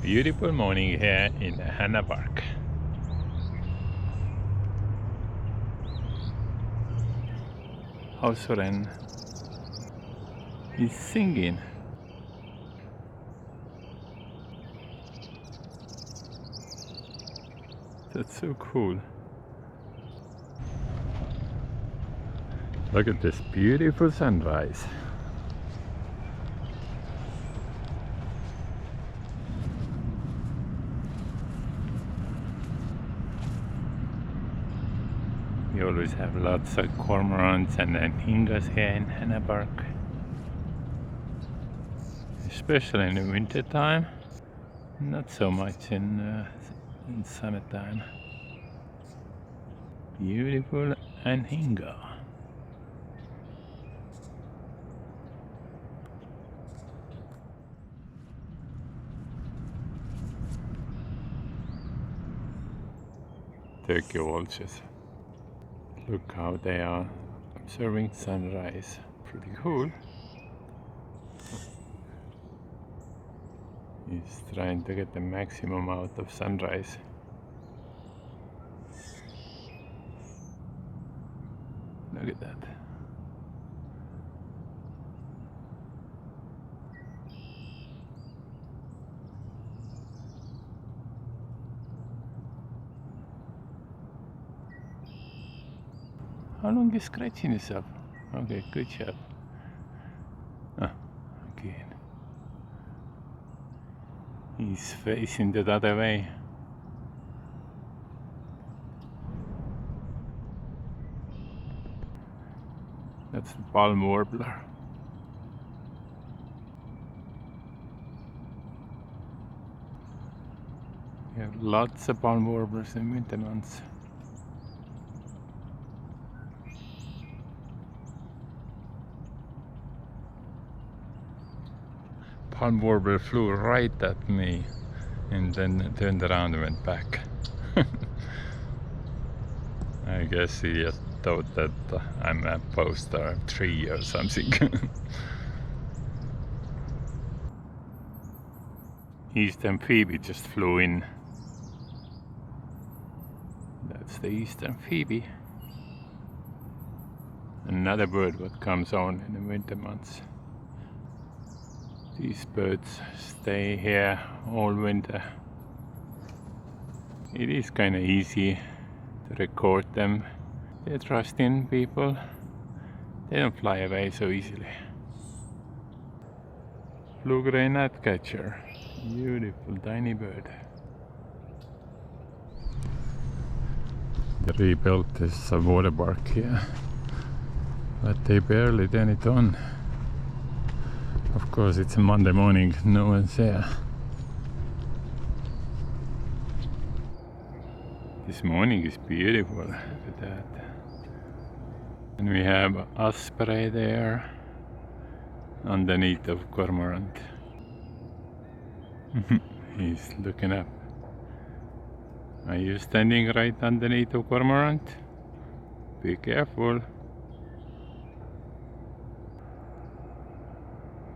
Beautiful morning here in Hanna Park. House wren is singing. That's so cool. Look at this beautiful sunrise. We always have lots of cormorants and anhingas here in Hanna Park. Especially in the winter time. Not so much in summertime. Beautiful anhinga. Turkey vultures. Look how they are observing sunrise. Pretty cool. He's trying to get the maximum out of sunrise. Look at that. How long is scratching yourself? Okay, good job. Again. He's facing the other way. That's the palm warbler. We have lots of palm warblers in winter months. Palm warbler flew right at me and then turned around and went back. I guess he just thought that I'm a post or a tree or something. Eastern phoebe just flew in. That's the eastern phoebe. Another bird what comes on in the winter months. These birds stay here all winter. It is kind of easy to record them. They trust in people. They don't fly away so easily. Blue-gray gnatcatcher. Beautiful tiny bird. They rebuilt this water park here, but they barely turn it on. Of course, it's a Monday morning, no one's there. This morning is beautiful, look at that. And we have osprey there, underneath of cormorant. He's looking up. Are you standing right underneath of cormorant? Be careful.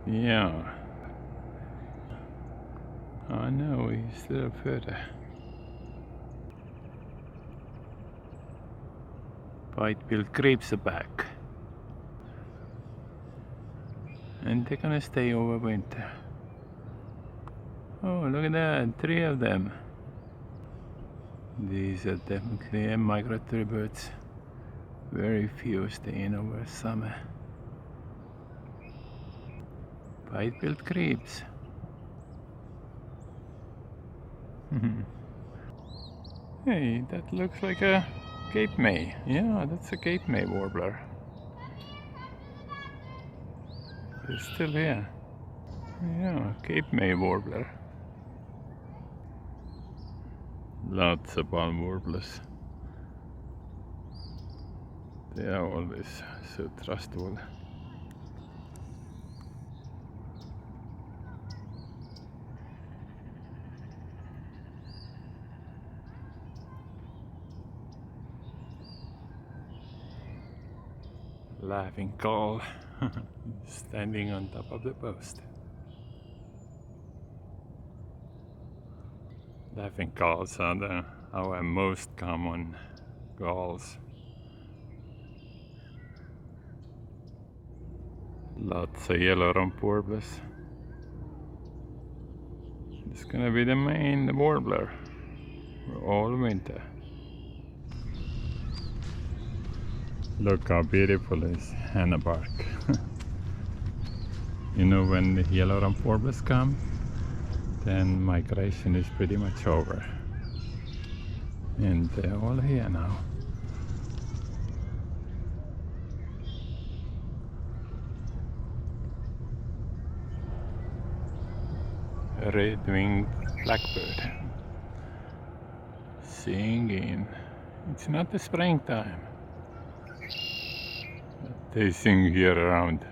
Yeah. Oh no, he's a little further. White-billed grapes are back. And they're gonna stay over winter. Oh, look at that, 3 of them. These are definitely migratory birds. Very few stay in over summer. White-billed grapes. Hey, that looks like a Cape May. Yeah, that's a Cape May warbler. They're still here. Yeah, Cape May warbler. Lots of palm warblers. They are always so trustworthy. Laughing gull standing on top of the post. Laughing gulls are our most common gulls. Lots of yellow rump warblers. It's gonna be the main warbler all winter. Look how beautiful is Hanna Park. You know, when the yellow rump warblers come, then migration is pretty much over. And they're all here now. A red-winged blackbird singing. It's not the springtime, but they sing year round.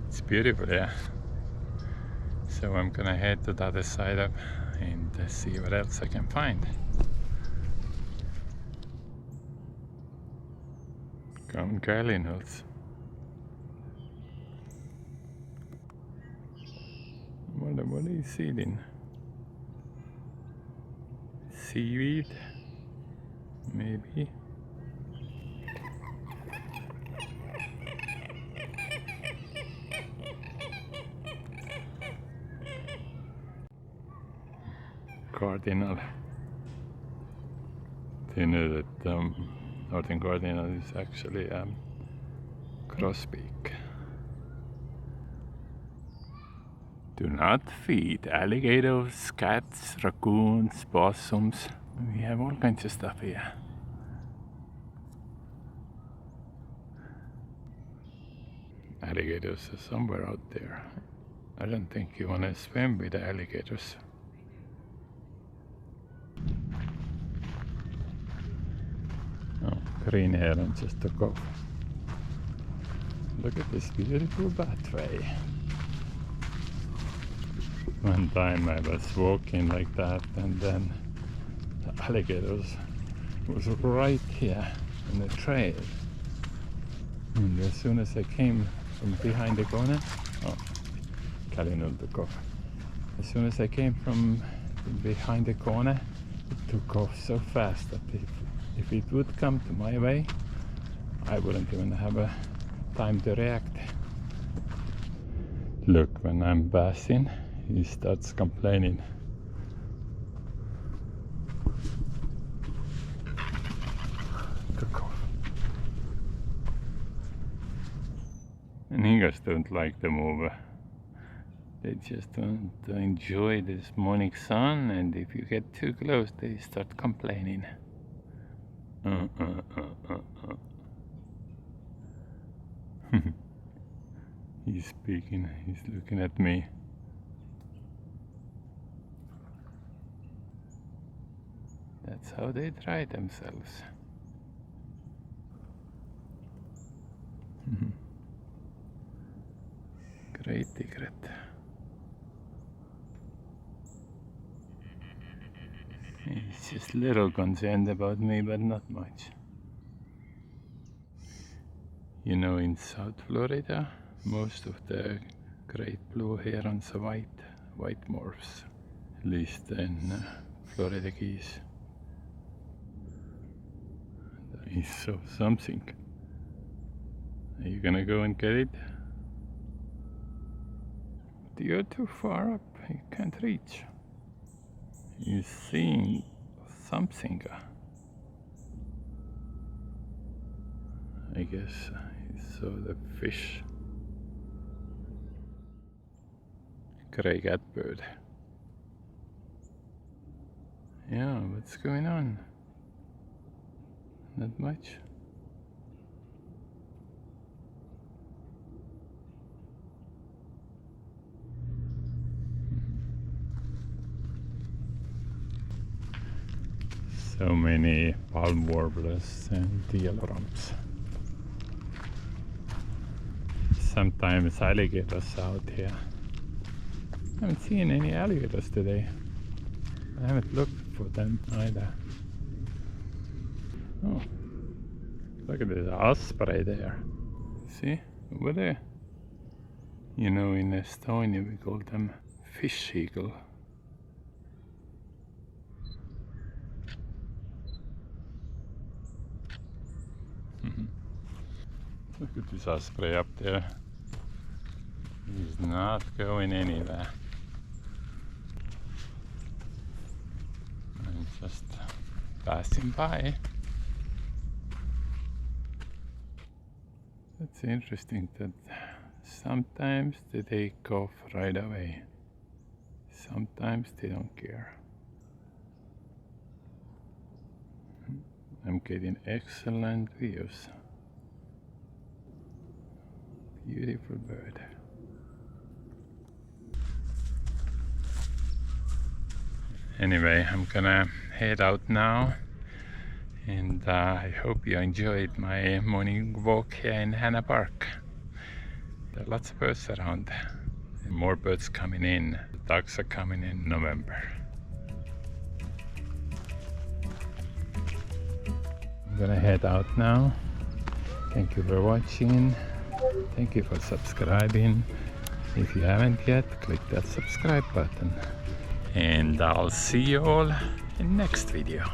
It's beautiful, yeah. So I'm gonna head to the other side up and see what else I can find. Come Carlinals. What are you seeding? Seaweed? Maybe? Cardinal. Do you know that northern cardinal is actually grosbeak? Do not feed alligators, cats, raccoons, possums. We have all kinds of stuff here. Alligators are somewhere out there. I don't think you want to swim with the alligators. Oh, green heron just took off. Look at this beautiful pathway. One time I was walking like that, and then the alligators was right here in the trail. And as soon as I came from behind the corner, oh, Kalinul took off. As soon as I came from behind the corner, it took off so fast that if it would come to my way, I wouldn't even have a time to react. Look, when I'm passing, he starts complaining. Took off. And niggas don't like the move. They just want to enjoy this morning sun, and if you get too close, they start complaining. He's speaking, he's looking at me. That's how they try themselves. Great egret. He's just a little concerned about me, but not much. You know, in South Florida, most of the great blue herons are white morphs, at least in Florida Keys. I saw something. Are you gonna go and get it? You're too far up, you can't reach. You're seeing something. I guess you saw the fish. Gray catbird. Yeah, what's going on? Not much. So many palm warblers and yellow rumps. Sometimes alligators out here. I haven't seen any alligators today. I haven't looked for them either. Oh, Look at this osprey there. See? Over there. You know, in Estonia we call them fish eagle. Look at this osprey up there. He's not going anywhere. I'm just passing by. It's interesting that sometimes they take off right away. Sometimes they don't care. I'm getting excellent views. Beautiful bird. Anyway, I'm gonna head out now, and I hope you enjoyed my morning walk here in Hanna Park. There are lots of birds around, and more birds coming in. The ducks are coming in November. I'm gonna head out now. Thank you for watching. Thank you for subscribing. If you haven't yet, click that subscribe button. And I'll see you all in next video.